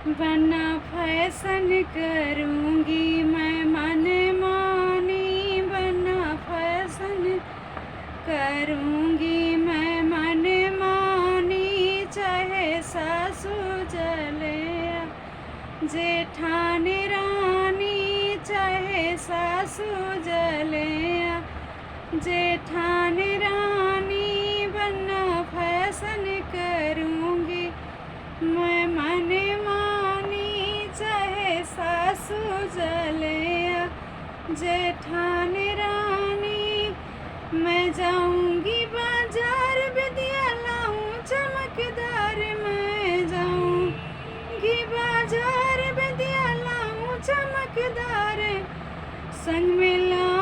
वरना फैशन करूँगी मैं मन मानी, वरना फैशन करूँगी मैं मन मानी। चाहे सासू जले जेठानी रानी, चाहे सासू जले जेठानी रानी, वरना फैशन करूँगी मैं मन मानी। चाहे सासू जले जेठानी रानी। मैं जाऊँगी बाजार बिदिया लाऊं चमकदार, मैं जाऊँगी बाजार बिदिया लाऊं चमकदार, संग में लाऊं